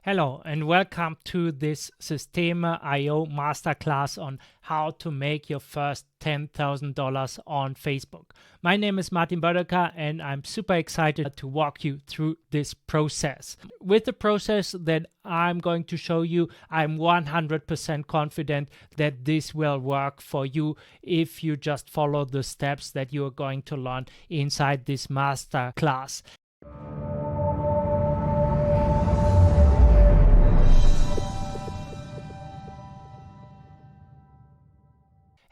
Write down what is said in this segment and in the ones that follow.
Hello and welcome to this Systeme.io masterclass on how to make your first $10,000 on Facebook. My name is Martin Bödecker and I'm super excited to walk you through this process. With the process that I'm going to show you, I'm 100% confident that this will work for you if you just follow the steps that you're going to learn inside this masterclass.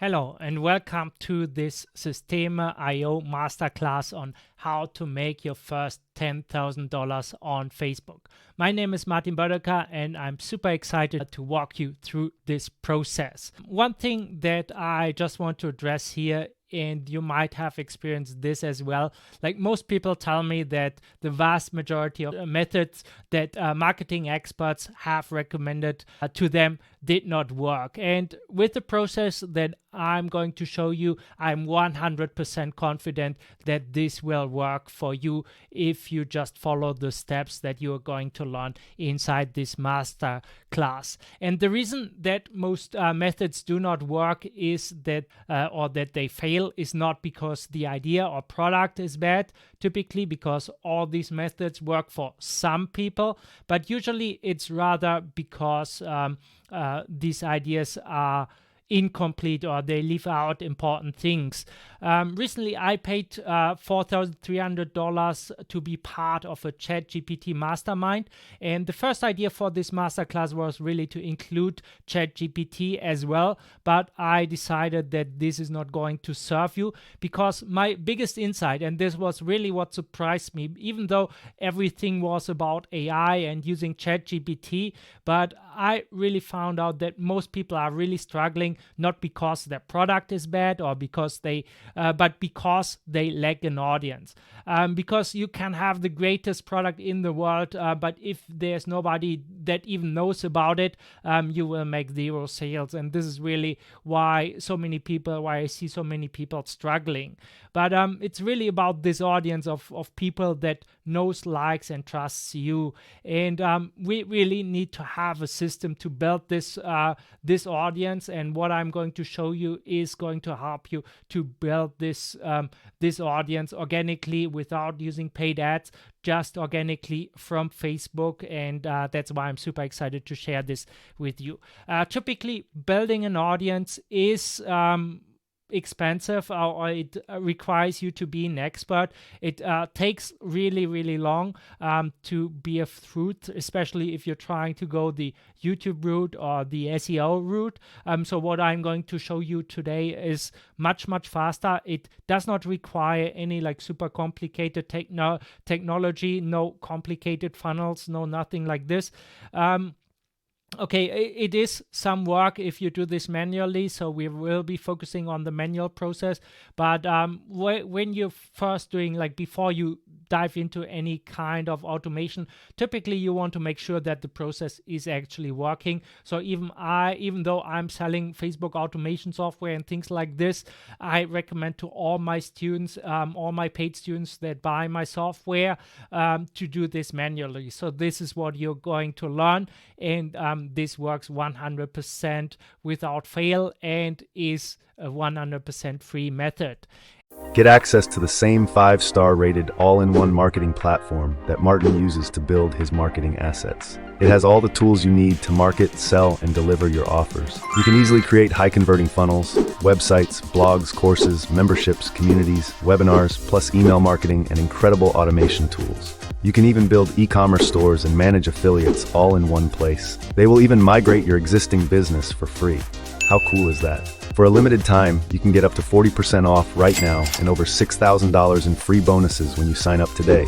Hello and welcome to this Systeme.io masterclass on how to make your first $10,000 on Facebook. My name is Martin Bödecker and I'm super excited to walk you through this process. One thing that I just want to address here, and you might have experienced this as well. Like most people tell me that the vast majority of methods that marketing experts have recommended to them did not work. And with the process that I'm going to show you, I'm 100% confident that this will work for you if you just follow the steps that you're going to learn inside this master class. And the reason that most methods do not work is that or that they fail is not because the idea or product is bad, typically because all these methods work for some people, but usually it's rather because these ideas are incomplete or they leave out important things. Recently, I paid $4,300 to be part of a ChatGPT mastermind, and the first idea for this masterclass was really to include ChatGPT as well, but I decided that this is not going to serve you because my biggest insight, and this was really what surprised me, even though everything was about AI and using ChatGPT, but I really found out that most people are really struggling, not because their product is bad or because but because they lack an audience. Because you can have the greatest product in the world, but if there's nobody that even knows about it, you will make zero sales. And this is really why I see so many people struggling. But it's really about this audience of people that knows, likes, and trusts you. And we really need to have a system to build this audience. And what I'm going to show you is going to help you to build this audience organically without using paid ads, just organically from Facebook. And that's why I'm super excited to share this with you. Typically, building an audience is expensive, or it requires you to be an expert. It takes really, really long to be a fruit, especially if you're trying to go the YouTube route or the SEO route. So what I'm going to show you today is much faster. It does not require any like super complicated technology, no complicated funnels, no nothing like this. Okay, it is some work if you do this manually, so we will be focusing on the manual process. But when you're first doing, like before you dive into any kind of automation, typically you want to make sure that the process is actually working. So even though I'm selling Facebook automation software and things like this, I recommend to all my students, all my paid students that buy my software, to do this manually. So this is what you're going to learn, and this works 100% without fail and is a 100% free method. Get access to the same 5-star rated all-in-one marketing platform that Martin uses to build his marketing assets. It has all the tools you need to market, sell, and deliver your offers. You can easily create high-converting funnels, websites, blogs, courses, memberships, communities, webinars, plus email marketing and incredible automation tools. You can even build e-commerce stores and manage affiliates all in one place. They will even migrate your existing business for free. How cool is that? For a limited time, you can get up to 40% off right now and over $6,000 in free bonuses when you sign up today.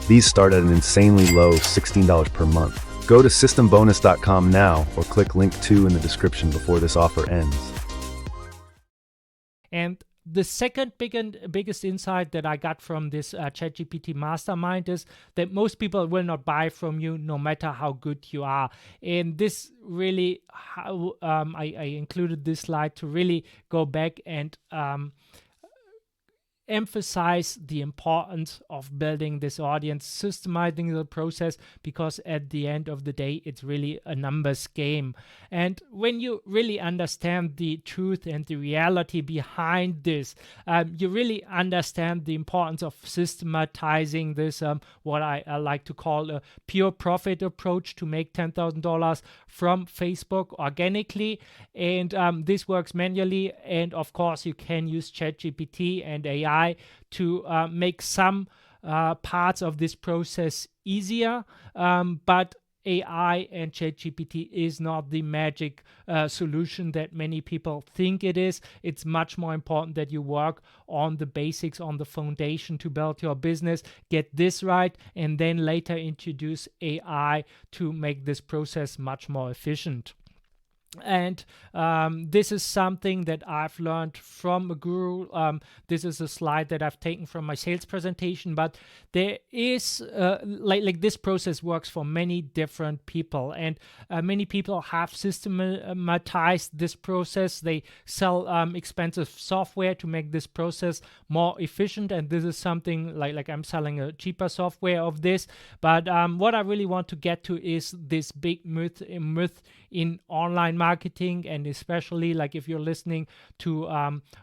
These start at an insanely low $16 per month. Go to systembonus.com now or click link 2 in the description before this offer ends. And the second biggest insight that I got from this ChatGPT mastermind is that most people will not buy from you no matter how good you are. And this really, I included this slide to really go back and emphasize the importance of building this audience, systemizing the process, because at the end of the day, it's really a numbers game. And when you really understand the truth and the reality behind this, you really understand the importance of systematizing this, what I like to call a pure profit approach to make $10,000 from Facebook organically. And this works manually. And of course, you can use ChatGPT and AI to make some parts of this process easier, but AI and ChatGPT is not the magic solution that many people think it is. It's much more important that you work on the basics, on the foundation to build your business, get this right, and then later introduce AI to make this process much more efficient. And this is something that I've learned from a guru. This is a slide that I've taken from my sales presentation, but there is like this process works for many different people, and many people have systematized this process. They sell expensive software to make this process more efficient, and this is something like I'm selling a cheaper software of this. But what I really want to get to is this big myth in online marketing, and especially like if you're listening to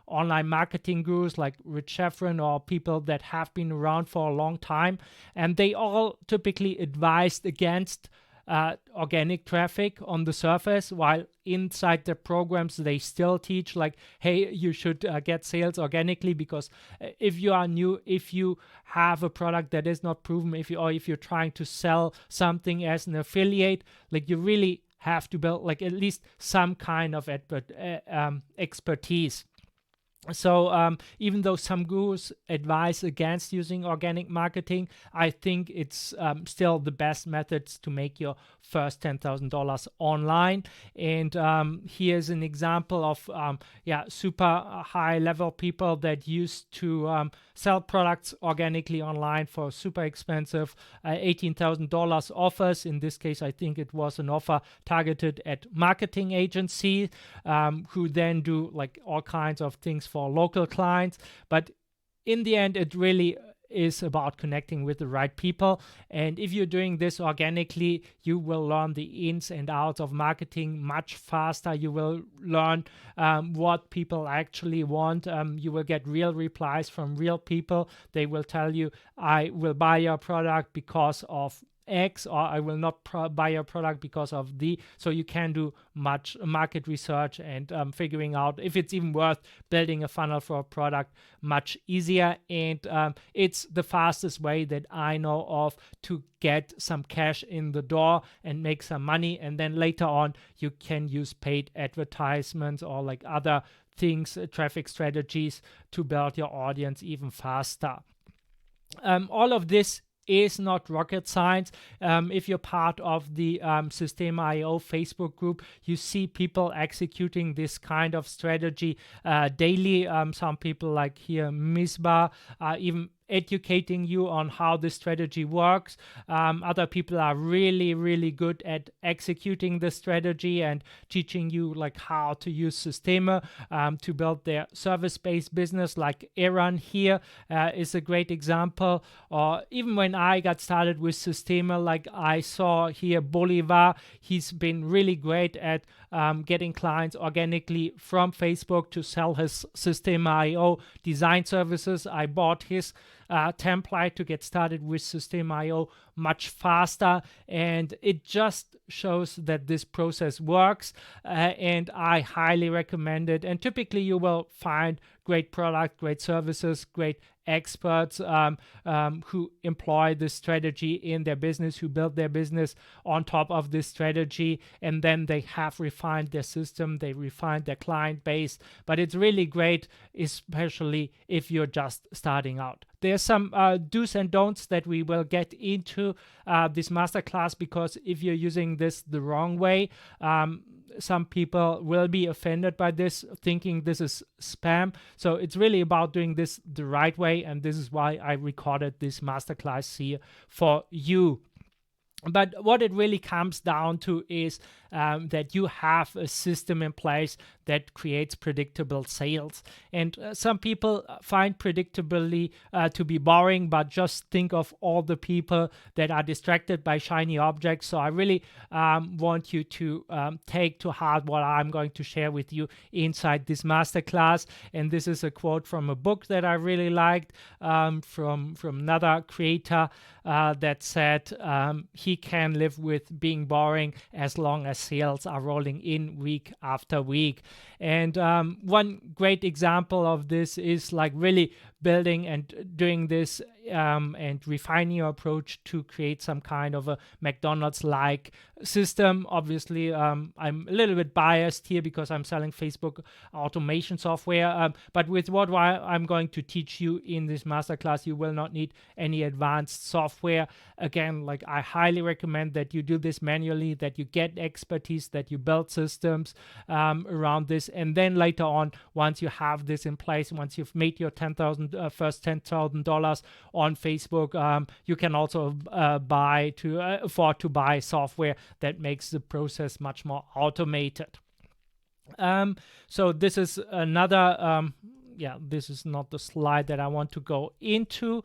online marketing gurus like Rich Schefren or people that have been around for a long time, and they all typically advised against organic traffic on the surface, while inside the programs they still teach like, hey, you should get sales organically, because if you are new, if you have a product that is not proven, if you're trying to sell something as an affiliate, like you really have to build like at least some kind of expertise. So even though some gurus advise against using organic marketing, I think it's still the best methods to make your first $10,000 online. And here's an example of super high level people that used to sell products organically online for super expensive $18,000 offers. In this case, I think it was an offer targeted at marketing agencies who then do like all kinds of things for local clients. But in the end, it really is about connecting with the right people. And if you're doing this organically, you will learn the ins and outs of marketing much faster. You will learn what people actually want. You will get real replies from real people. They will tell you, I will buy your product because of X, or I will not buy your product because of the. So you can do much market research and figuring out if it's even worth building a funnel for a product much easier. And it's the fastest way that I know of to get some cash in the door and make some money. And then later on, you can use paid advertisements or like other things, traffic strategies to build your audience even faster. All of this is not rocket science. If you're part of the Systema.io Facebook group, you see people executing this kind of strategy daily. Some people like here, Misbah, even educating you on how this strategy works. Other people are really, really good at executing the strategy and teaching you like how to use Systema to build their service-based business. Like Aaron here is a great example. Or even when I got started with Systema, like I saw here Bolivar, he's been really great at getting clients organically from Facebook to sell his Systema.io design services. I bought his template to get started with Systema.io much faster, and it just shows that this process works, and I highly recommend it. And typically you will find great product, great services, great experts who employ this strategy in their business, who build their business on top of this strategy, and then they have refined their system, they refined their client base. But it's really great, especially if you're just starting out. There's some do's and don'ts that we will get into this masterclass, because if you're using this the wrong way, some people will be offended by this, thinking this is spam. So it's really about doing this the right way, and this is why I recorded this masterclass here for you. But what it really comes down to is that you have a system in place that creates predictable sales. And some people find predictably to be boring, but just think of all the people that are distracted by shiny objects. So I really want you to take to heart what I'm going to share with you inside this masterclass. And this is a quote from a book that I really liked, from another creator that said he can live with being boring as long as sales are rolling in week after week. And one great example of this is like really building and doing this and refining your approach to create some kind of a McDonald's-like system. Obviously, I'm a little bit biased here because I'm selling Facebook automation software, but with what I'm going to teach you in this masterclass, you will not need any advanced software. Again, like I highly recommend that you do this manually, that you get expertise, that you build systems around this, and then later on, once you have this in place, once you've made your first $10,000 on Facebook, you can also afford to buy software that makes the process much more automated. So this is another this is not the slide that I want to go into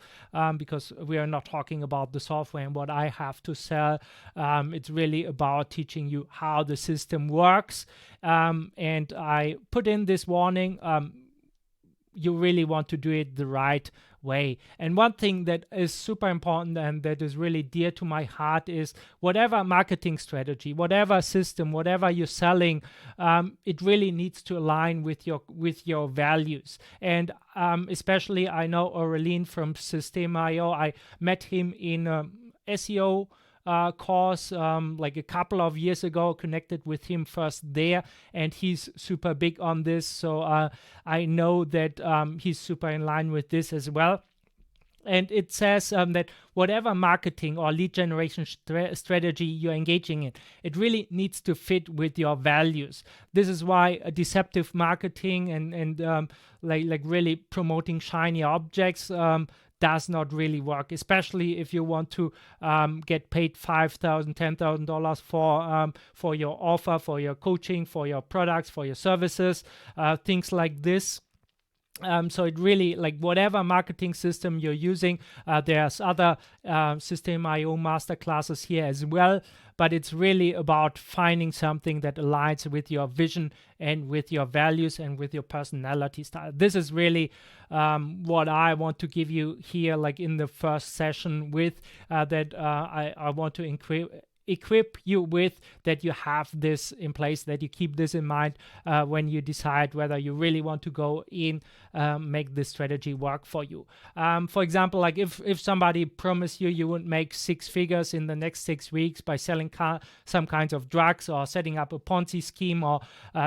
because we are not talking about the software and what I have to sell. It's really about teaching you how the system works. And I put in this warning. You really want to do it the right way. And one thing that is super important and that is really dear to my heart is whatever marketing strategy, whatever system, whatever you're selling, it really needs to align with your values. And especially I know Aurelien from System.io. I met him in SEO course like a couple of years ago, connected with him first there, and he's super big on this, so I know that he's super in line with this as well. And it says that whatever marketing or lead generation strategy you're engaging in, it really needs to fit with your values. This is why deceptive marketing and like really promoting shiny objects does not really work, especially if you want to get paid $5,000, $10,000 for your offer, for your coaching, for your products, for your services, things like this. So it really, like whatever marketing system you're using, there's other System.io masterclasses here as well, but it's really about finding something that aligns with your vision and with your values and with your personality style. This is really what I want to give you here, like in the first session with that I want to equip you with, that you have this in place, that you keep this in mind when you decide whether you really want to go in, make this strategy work for you. For example, like if somebody promised you would make 6 figures in the next 6 weeks by selling some kinds of drugs or setting up a Ponzi scheme or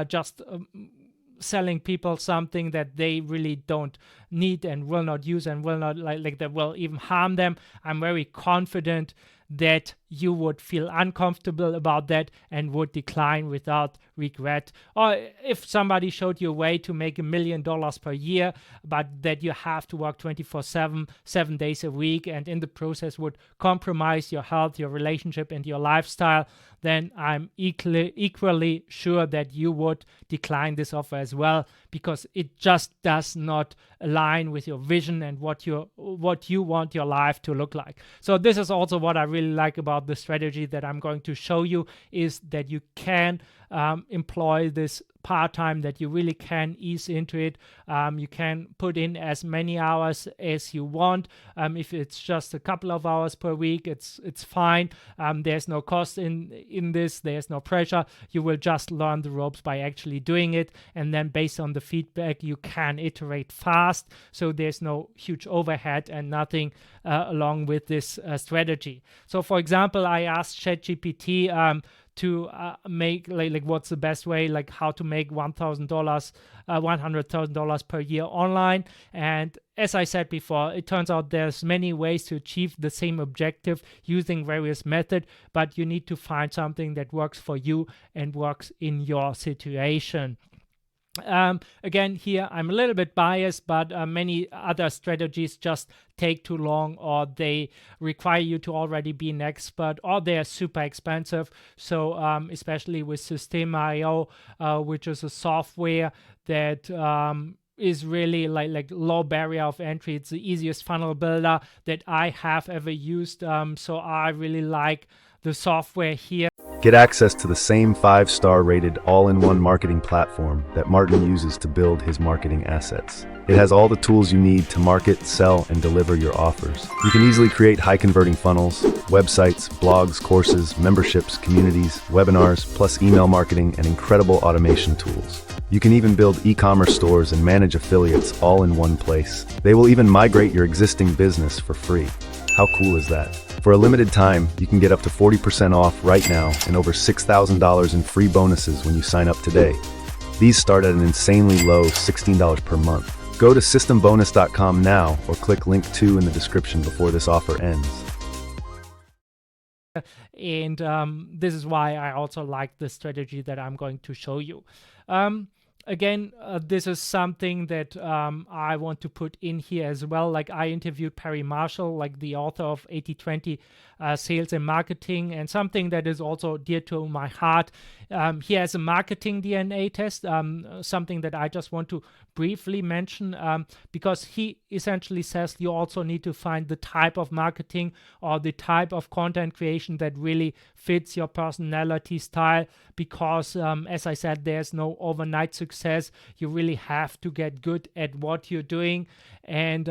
just selling people something that they really don't need and will not use and will not like that will even harm them, I'm very confident that you would feel uncomfortable about that and would decline without regret. Or if somebody showed you a way to make $1 million per year, but that you have to work 24/7, 7 days a week, and in the process would compromise your health, your relationship, and your lifestyle, then I'm equally sure that you would decline this offer as well, because it just does not align with your vision and what you want your life to look like. So this is also what I really like about the strategy that I'm going to show you, is that you can employ this part-time, that you really can ease into it. You can put in as many hours as you want. If it's just a couple of hours per week, it's fine. There's no cost in this. There's no pressure. You will just learn the ropes by actually doing it, and then based on the feedback you can iterate fast, so there's no huge overhead and nothing along with this strategy. So for example, I asked ChatGPT to make like what's the best way, like how to make $100,000 per year online. And as I said before, it turns out there's many ways to achieve the same objective using various methods, but you need to find something that works for you and works in your situation. Again, here I'm a little bit biased, but many other strategies just take too long, or they require you to already be an expert, or they're super expensive. So especially with System.io, which is a software that is really like low barrier of entry. It's the easiest funnel builder that I have ever used. So I really like the software here. Get access to the same 5-star rated all-in-one marketing platform that Martin uses to build his marketing assets. It has all the tools you need to market, sell, and deliver your offers. You can easily create high-converting funnels, websites, blogs, courses, memberships, communities, webinars, plus email marketing and incredible automation tools. You can even build e-commerce stores and manage affiliates all in one place. They will even migrate your existing business for free. How cool is that? For a limited time, you can get up to 40% off right now and over $6,000 in free bonuses when you sign up today. These start at an insanely low $16 per month. Go to systembonus.com now or click link 2 in the description before this offer ends. And this is why I also like the strategy that I'm going to show you. Again, this is something that I want to put in here as well. Like, I interviewed Perry Marshall, like the author of 80/20 Sales and Marketing, and something that is also dear to my heart. He has a marketing DNA test, something that I just want to briefly mention, because he essentially says you also need to find the type of marketing or the type of content creation that really fits your personality style, because as I said, there's no overnight success. You really have to get good at what you're doing, and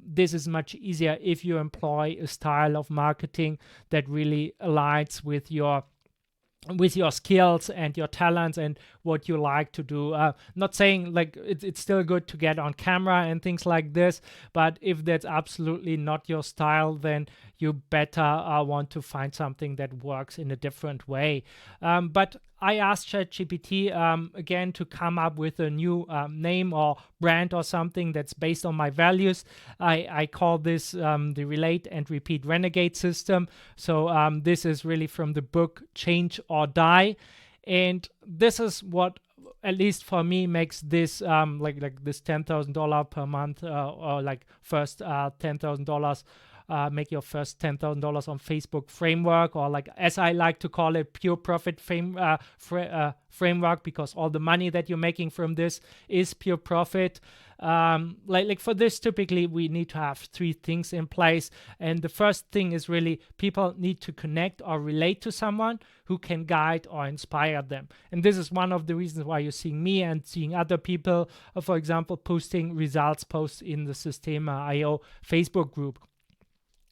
this is much easier if you employ a style of marketing that really aligns with your skills and your talents and what you like to do. Not saying like it's still good to get on camera and things like this, but if that's absolutely not your style, then you better want to find something that works in a different way. But I asked ChatGPT again to come up with a new name or brand or something that's based on my values. I call this the Relate and Repeat Renegade system. So this is really from the book Change or Die. And this is what, at least for me, makes this like this $10,000 per month or like first $10,000 make your first $10,000 on Facebook framework, or like, as I like to call it, pure profit framework, because all the money that you're making from this is pure profit. Like for this, typically we need to have 3 things in place, and the first thing is really people need to connect or relate to someone who can guide or inspire them. And this is one of the reasons why you're seeing me and seeing other people, for example, posting results posts in the System.io Facebook group.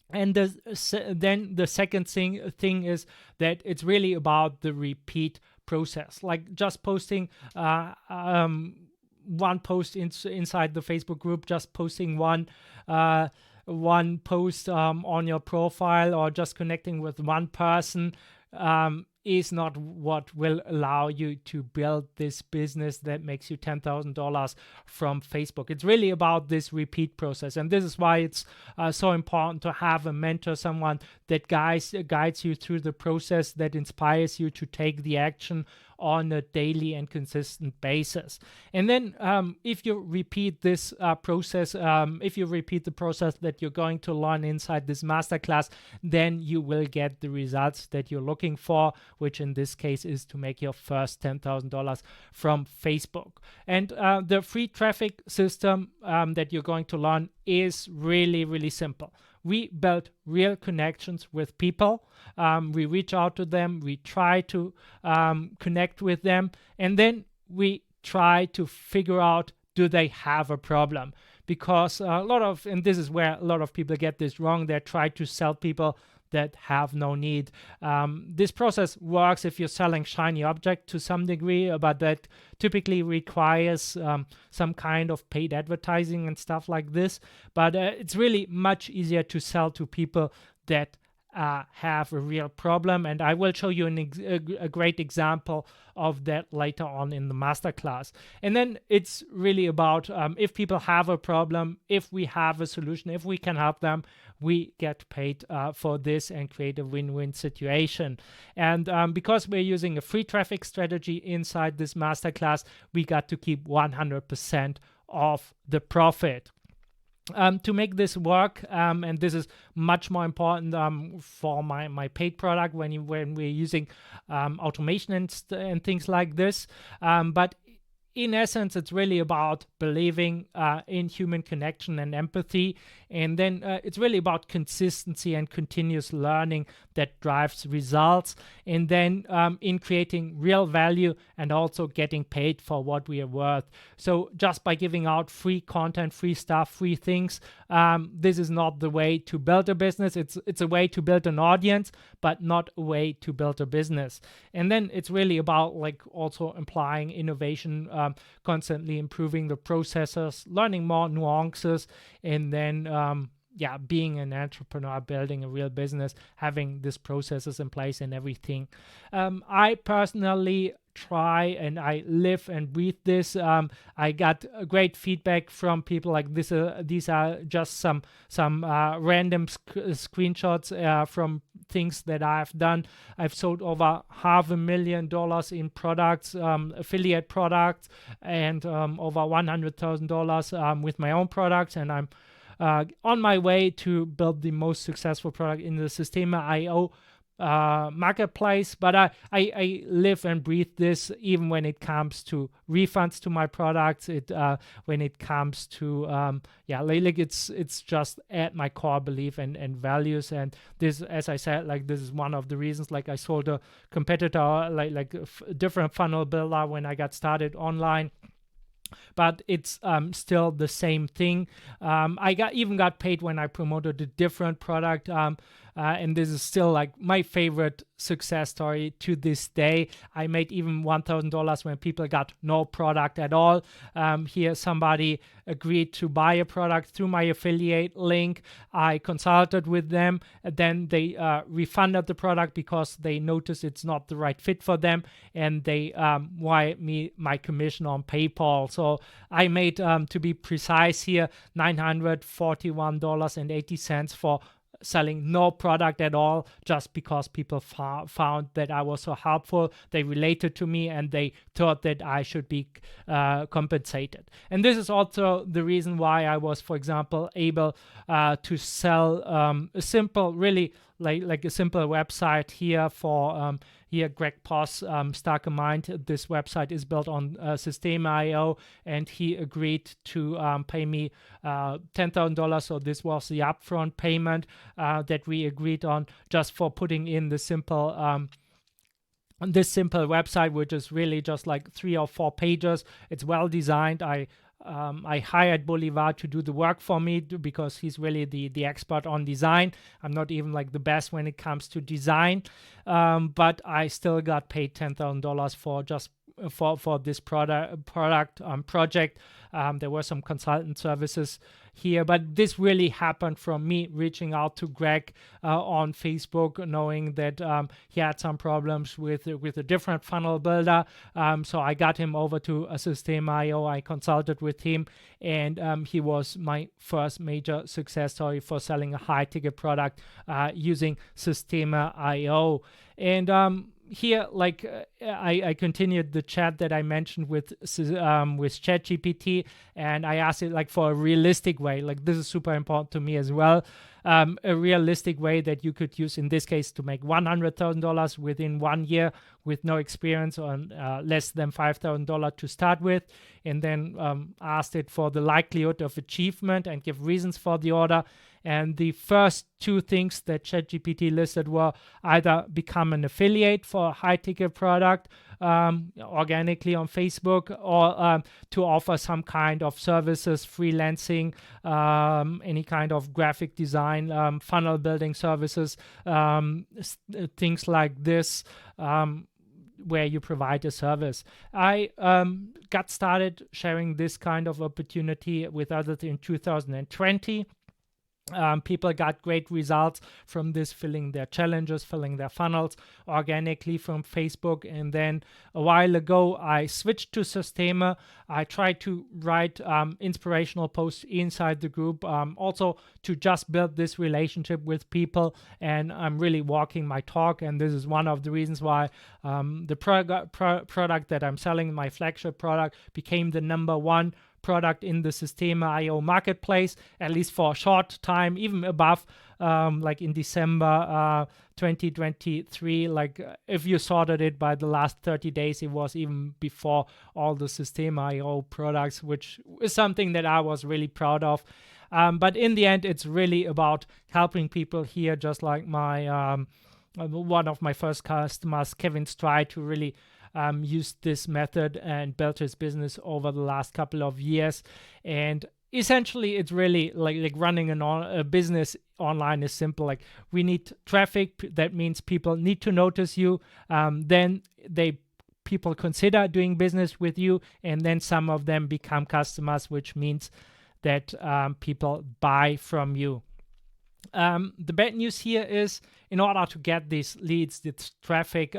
And then the second thing is that it's really about the repeat process. Like just posting one post inside the Facebook group, just posting one post on your profile, or just connecting with one person is not what will allow you to build this business that makes you $10,000 from Facebook. It's really about this repeat process, and this is why it's so important to have a mentor, someone that guides you through the process, that inspires you to take the action on a daily and consistent basis. And then if you repeat this process, if you repeat the process that you're going to learn inside this masterclass, then you will get the results that you're looking for, which in this case is to make your first $10,000 from Facebook. And the free traffic system that you're going to learn is really, really simple. We build real connections with people. We reach out to them. We try to connect with them. And then we try to figure out, do they have a problem? Because and this is where a lot of people get this wrong, they try to sell people that have no need. This process works if you're selling shiny object to some degree, but that typically requires some kind of paid advertising and stuff like this. But it's really much easier to sell to people that have a real problem, and I will show you a great example of that later on in the masterclass. And then it's really about if people have a problem, if we have a solution, if we can help them, we get paid for this and create a win-win situation. And because we're using a free traffic strategy inside this masterclass, we got to keep 100% of the profit. To make this work, and this is much more important for my paid product when we're using automation and things like this. But in essence, it's really about believing in human connection and empathy. And then it's really about consistency and continuous learning that drives results. And then in creating real value and also getting paid for what we are worth. So just by giving out free content, free stuff, free things, this is not the way to build a business. It's a way to build an audience, but not a way to build a business. And then it's really about like also applying innovation, constantly improving the processes, learning more nuances, and then being an entrepreneur, building a real business, having these processes in place and everything. I personally try and I live and breathe this. I got great feedback from people like this. These are just some random screenshots from things that I've done. I've sold over $500,000 in products, affiliate products, and over $100,000 with my own products, and I'm on my way to build the most successful product in the Systema.io marketplace. But I live and breathe this even when it comes to refunds to my products. When it comes to it's just at my core belief and values. And this, as I said, like this is one of the reasons. Like I sold a competitor like a different funnel builder when I got started online. But it's still the same thing. I even got paid when I promoted a different product, and this is still like my favorite success story to this day. I made even $1,000 when people got no product at all. Here somebody agreed to buy a product through my affiliate link. I consulted with them, and then they refunded the product because they noticed it's not the right fit for them, and they wired me my commission on PayPal. So I made, to be precise here, $941.80 for selling no product at all, just because people found that I was so helpful. They related to me and they thought that I should be compensated. And this is also the reason why I was, for example, able to sell a simple, really like a simple website here for here Greg Poss, Starker Mind. This website is built on Systema.io, and he agreed to pay me $10,000. So this was the upfront payment that we agreed on, just for putting in the simple this simple website, which is really just like 3 or 4 pages. It's well designed. I hired Bolivar to do the work for me because he's really the expert on design. I'm not even like the best when it comes to design, but I still got paid $10,000 for just for this project. There were some consultant services here, but this really happened from me reaching out to Greg on Facebook, knowing that he had some problems with a different funnel builder. So I got him over to Systema.io. I consulted with him, and he was my first major success story for selling a high ticket product using Systema.io. And here, like I continued the chat that I mentioned with ChatGPT, and I asked it like for a realistic way. Like this is super important to me as well. A realistic way that you could use in this case to make $100,000 within 1 year with no experience on less than $5,000 to start with, and then asked it for the likelihood of achievement and give reasons for the order. And the first 2 things that ChatGPT listed were either become an affiliate for a high ticket product organically on Facebook, or to offer some kind of services, freelancing, any kind of graphic design, funnel building services, things like this, where you provide a service. I got started sharing this kind of opportunity with others in 2020. People got great results from this, filling their challenges, filling their funnels organically from Facebook. And then a while ago, I switched to Systema. I tried to write inspirational posts inside the group, also to just build this relationship with people. And I'm really walking my talk. And this is one of the reasons why the product that I'm selling, my flagship product, became the #1 product in the Systema.io marketplace, at least for a short time, even above like in December 2023. Like if you sorted it by the last 30 days, it was even before all the Systema.io products, which is something that I was really proud of. But in the end, it's really about helping people here, just like my one of my first customers, Kevin Stride, who really used this method and built his business over the last couple of years. And essentially, it's really like running a business online is simple. Like we need traffic. That means people need to notice you. Then people consider doing business with you, and then some of them become customers, which means that people buy from you. The bad news here is, in order to get these leads, this traffic,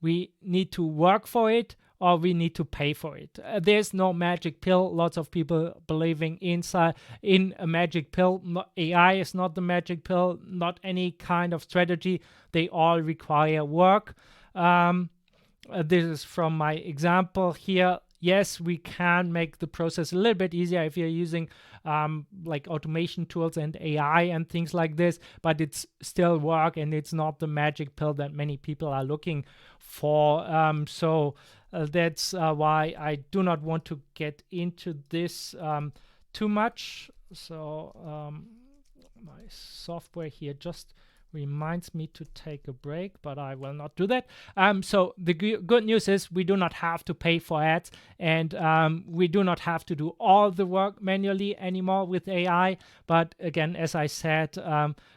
we need to work for it, or we need to pay for it. There's no magic pill. Lots of people believing in a magic pill. AI is not the magic pill, not any kind of strategy. They all require work. This is from my example here. Yes, we can make the process a little bit easier if you're using like automation tools and AI and things like this, but it's still work, and it's not the magic pill that many people are looking for. So that's why I do not want to get into this too much. So my software here just reminds me to take a break, but I will not do that. So the good news is we do not have to pay for ads, and we do not have to do all the work manually anymore with AI. But again, as I said,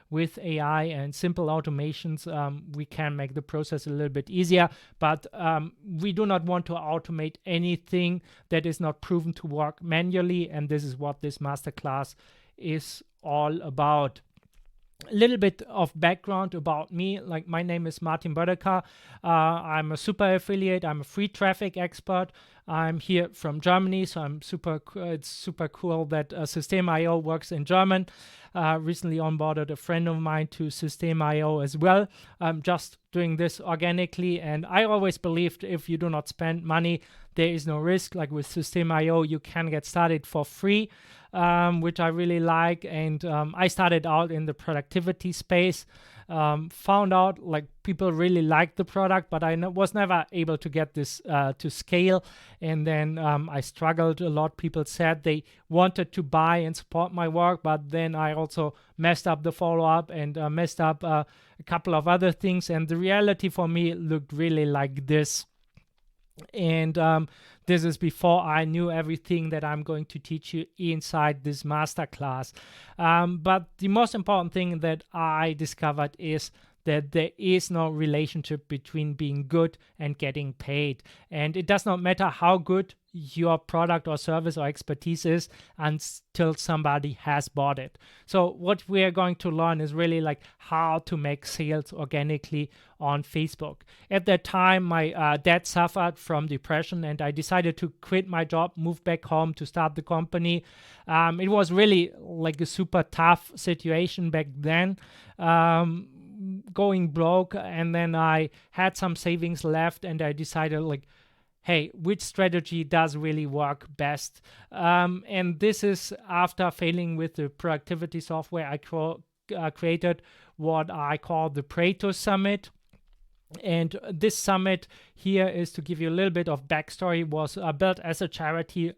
with AI and simple automations, we can make the process a little bit easier, but we do not want to automate anything that is not proven to work manually, and this is what this masterclass is all about. A little bit of background about me. Like, my name is Martin Bödecker. I'm a super affiliate. I'm a free traffic expert. I'm here from Germany, so it's super cool that Systema.io works in German. Recently onboarded a friend of mine to Systema.io as well. I'm just doing this organically, and I always believed if you do not spend money, there is no risk. Like with Systema.io, you can get started for free, which I really like. And I started out in the productivity space, found out like people really liked the product, but I was never able to get this to scale. And then I struggled a lot. People said they wanted to buy and support my work, but then I also messed up the follow-up and messed up a couple of other things. And the reality for me looked really like this. And this is before I knew everything that I'm going to teach you inside this masterclass. But the most important thing that I discovered is that there is no relationship between being good and getting paid. And it does not matter how good your product or service or expertise is until somebody has bought it. So what we are going to learn is really like how to make sales organically on Facebook. At that time, my dad suffered from depression, and I decided to quit my job, move back home to start the company. It was really like a super tough situation back then. Going broke, and then I had some savings left, and I decided like, hey, which strategy does really work best? And this is after failing with the productivity software. I created what I call the Pareto Summit. And this summit here is, to give you a little bit of backstory, was built as a charity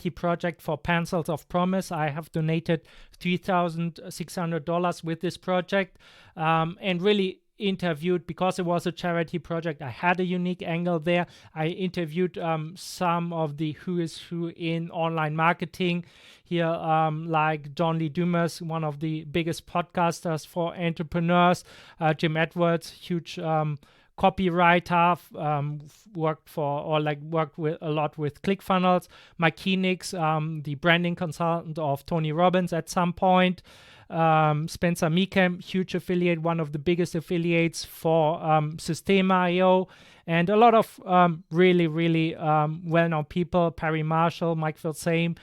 project for Pencils of Promise. I have donated $3,600 with this project, and really interviewed, because it was a charity project, I had a unique angle there. I interviewed some of the who is who in online marketing here, like John Lee Dumas, one of the biggest podcasters for entrepreneurs, Jim Edwards, huge copywriter, worked with a lot with ClickFunnels. Mike Koenigs, the branding consultant of Tony Robbins at some point. Spencer Meekham, huge affiliate, one of the biggest affiliates for Systema.io, and a lot of really well-known people, Perry Marshall, Mike Filsame,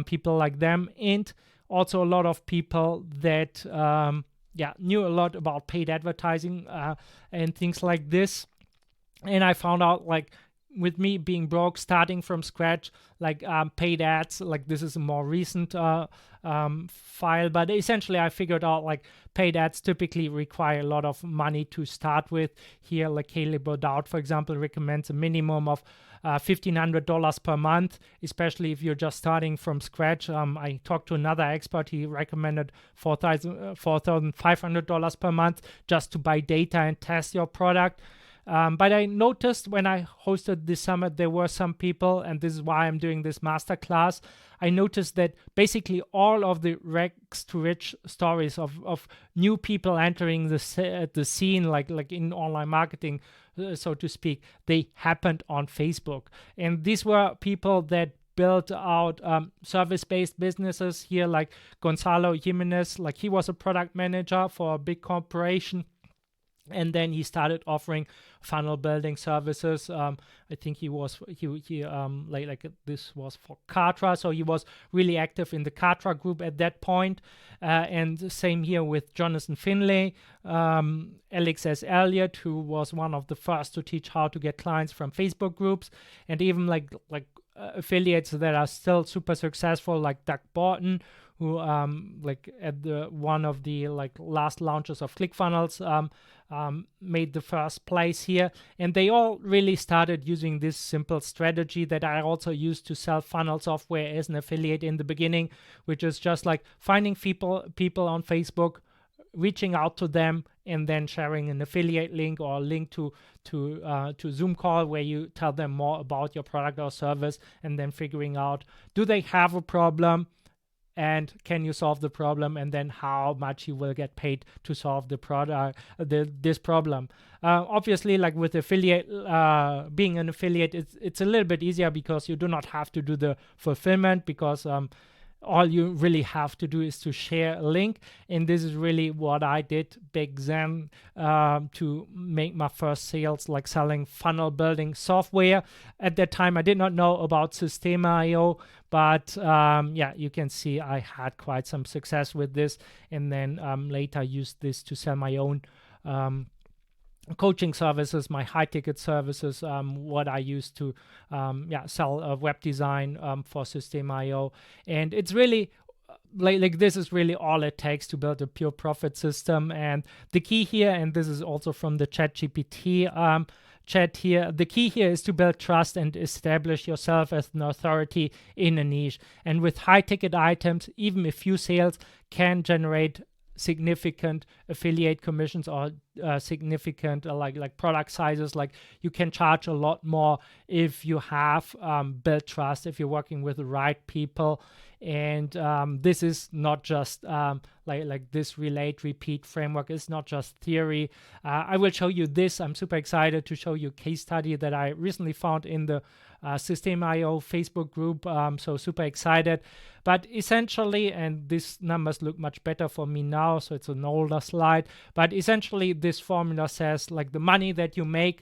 people like them, and also a lot of people that knew a lot about paid advertising and things like this. And I found out, like, with me being broke, starting from scratch, like paid ads, like this is a more recent file, but essentially I figured out like paid ads typically require a lot of money to start with. Here, like Caleb O'Dowd, for example, recommends a minimum of $1,500 per month, especially if you're just starting from scratch. I talked to another expert. He recommended $4,500 per month just to buy data and test your product. But I noticed when I hosted this summit, there were some people, and this is why I'm doing this masterclass. I noticed that basically all of the rags to rich stories of new people entering the scene, like in online marketing, so to speak, they happened on Facebook. And these were people that built out service-based businesses here, like Gonzalo Jimenez. Like, he was a product manager for a big corporation, and then he started offering funnel building services. I think this was for Kartra, so he was really active in the Kartra group at that point. And same here with Jonathan Finlay, Alex S. Elliott, who was one of the first to teach how to get clients from Facebook groups, and even like affiliates that are still super successful, like Doug Borton, who like at the one of the like last launches of ClickFunnels made the first place here. And they all really started using this simple strategy that I also used to sell funnel software as an affiliate in the beginning, which is just like finding people on Facebook, reaching out to them, and then sharing an affiliate link or a link to Zoom call where you tell them more about your product or service, and then figuring out, do they have a problem, and can you solve the problem, and then how much you will get paid to solve the product, this problem. Obviously, like with affiliate, being an affiliate, it's a little bit easier because you do not have to do the fulfillment, because all you really have to do is to share a link. And this is really what I did back then to make my first sales, like selling funnel building software. At that time, I did not know about Systema.io, but you can see I had quite some success with this. And then later used this to sell my own coaching services, my high ticket services, what I used to sell web design for Systema.io. And it's really like this is really all it takes to build a pure profit system. And the key here, and this is also from the ChatGPT chat here, the key here is to build trust and establish yourself as an authority in a niche. And with high ticket items, even a few sales can generate significant affiliate commissions or significant like product sizes. Like, you can charge a lot more if you have built trust, if you're working with the right people. And this is not just like this relate repeat framework is not just theory. I will show you this. I'm super excited to show you a case study that I recently found in the Systema.io Facebook group, so super excited. But essentially, and these numbers look much better for me now, so it's an older slide, but essentially this formula says like the money that you make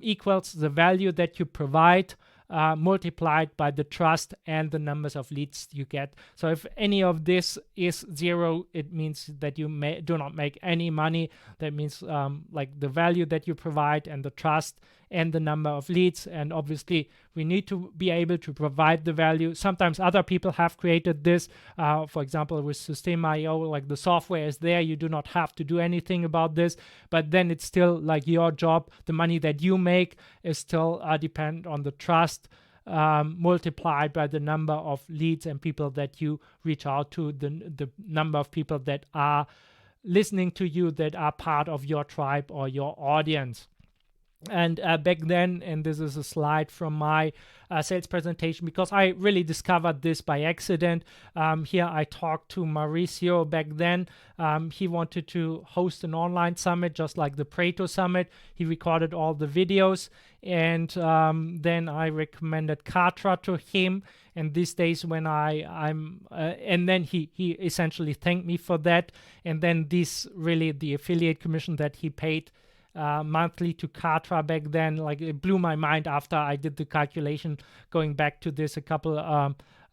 equals the value that you provide multiplied by the trust and the numbers of leads you get. So if any of this is zero, it means that you do not make any money. That means like the value that you provide and the trust and the number of leads. And obviously we need to be able to provide the value. Sometimes other people have created this, for example with Systema.io, like the software is there, you do not have to do anything about this, but then it's still like your job. The money that you make is still dependent on the trust multiplied by the number of leads and people that you reach out to, the number of people that are listening to you, that are part of your tribe or your audience. And back then, and this is a slide from my sales presentation, because I really discovered this by accident. Here I talked to Mauricio back then. He wanted to host an online summit, just like the Pareto Summit. He recorded all the videos, and then I recommended Katra to him. And these days, when and then he essentially thanked me for that. And then the affiliate commission that he paid monthly to Katra back then, like, it blew my mind after I did the calculation going back to this a couple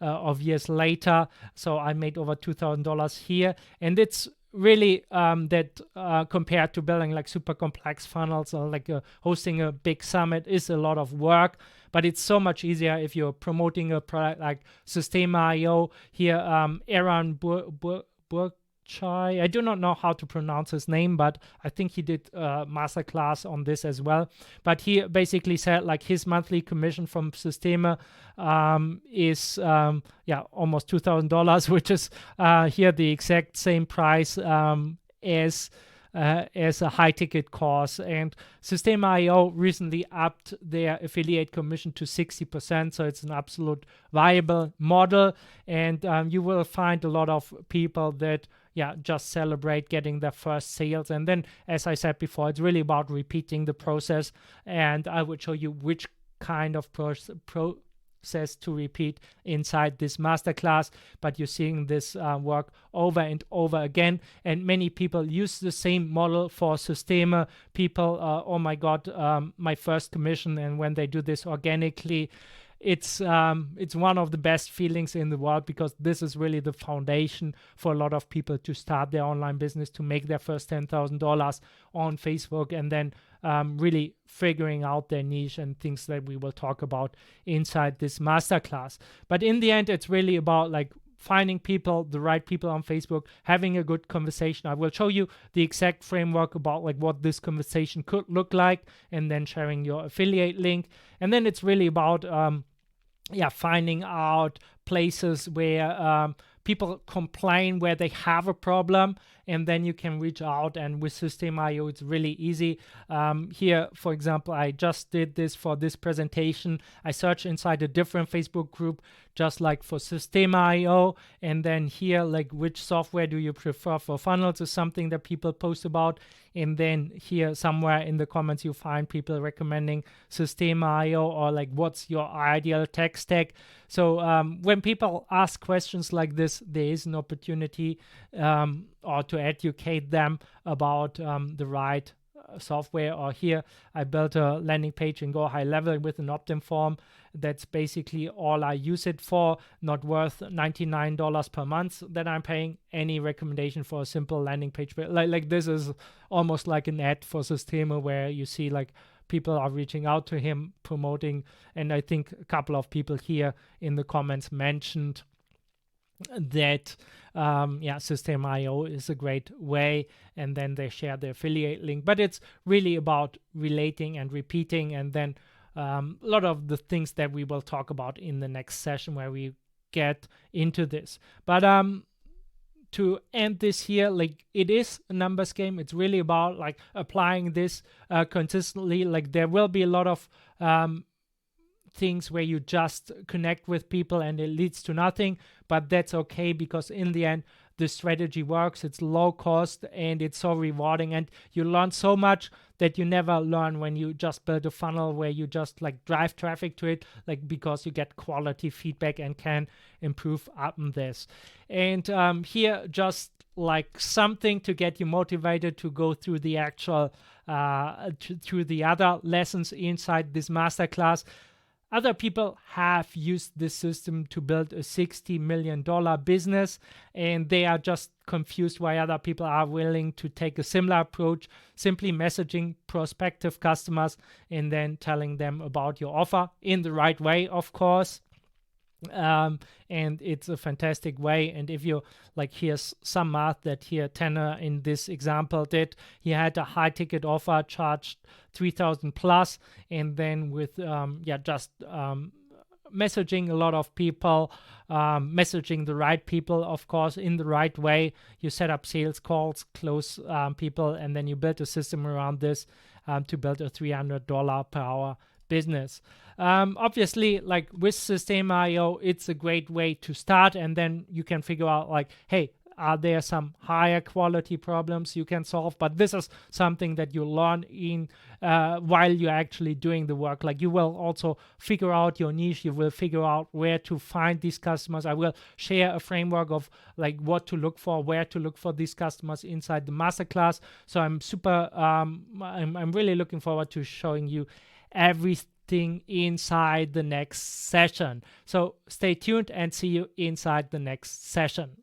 of years later. So I made over $2,000 here, and it's really that compared to building like super complex funnels or like hosting a big summit is a lot of work, but it's so much easier if you're promoting a product like Systema.io. Here Aaron I do not know how to pronounce his name, but I think he did a masterclass on this as well. But he basically said like his monthly commission from Systema is almost $2,000, which is here the exact same price as a high ticket course. And Systema.io recently upped their affiliate commission to 60%, so it's an absolute viable model. And you will find a lot of people that just celebrate getting their first sales. And then, as I said before, it's really about repeating the process, and I would show you which kind of process to repeat inside this masterclass. But you're seeing this work over and over again, and many people use the same model for Systema. People, oh my god, my first commission, and when they do this organically, it's one of the best feelings in the world, because this is really the foundation for a lot of people to start their online business, to make their first $10,000 on Facebook, and then really figuring out their niche and things that we will talk about inside this masterclass. But in the end, it's really about like finding people, the right people on Facebook, having a good conversation. I will show you the exact framework about like what this conversation could look like, and then sharing your affiliate link. And then it's really about finding out places where people complain, where they have a problem, and then you can reach out. And with Systema.io, it's really easy. Here, for example, I just did this for this presentation. I searched inside a different Facebook group, just like for Systema.io, and then here, like, which software do you prefer for funnels is something that people post about. And then here somewhere in the comments, you find people recommending Systema.io, or like, what's your ideal tech stack? So when people ask questions like this, there is an opportunity or to educate them about the right software. Or here I built a landing page in Go High Level with an opt-in form. That's basically all I use it for, not worth $99 per month that I'm paying. Any recommendation for a simple landing page, like this is almost like an ad for Systema, where you see like people are reaching out to him, promoting. And I think a couple of people here in the comments mentioned that Systema.io is a great way, and then they share the affiliate link. But it's really about relating and repeating, and then a lot of the things that we will talk about in the next session where we get into this. But to end this here, like, it is a numbers game. It's really about like applying this consistently. Like, there will be a lot of things where you just connect with people and it leads to nothing, but that's okay, because in the end the strategy works. It's low cost and it's so rewarding, and you learn so much that you never learn when you just build a funnel where you just like drive traffic to it, like, because you get quality feedback and can improve upon this. And here, just like something to get you motivated to go through the actual through the other lessons inside this masterclass. Other people have used this system to build a $60 million business, and they are just confused why other people are willing to take a similar approach, simply messaging prospective customers and then telling them about your offer in the right way, of course. And it's a fantastic way. And if you like, here's some math that here Tanner in this example did. He had a high ticket offer, charged 3,000 plus, and then with messaging a lot of people, messaging the right people, of course, in the right way. You set up sales calls, close people, and then you build a system around this. to build a $300 per hour business. Obviously, like with System.io, it's a great way to start, and then you can figure out like, hey, are there some higher quality problems you can solve? But this is something that you learn in while you're actually doing the work. Like you will also figure out your niche. You will figure out where to find these customers. I will share a framework of like what to look for, where to look for these customers inside the masterclass. So I'm super, I'm really looking forward to showing you everything inside the next session. So stay tuned and see you inside the next session.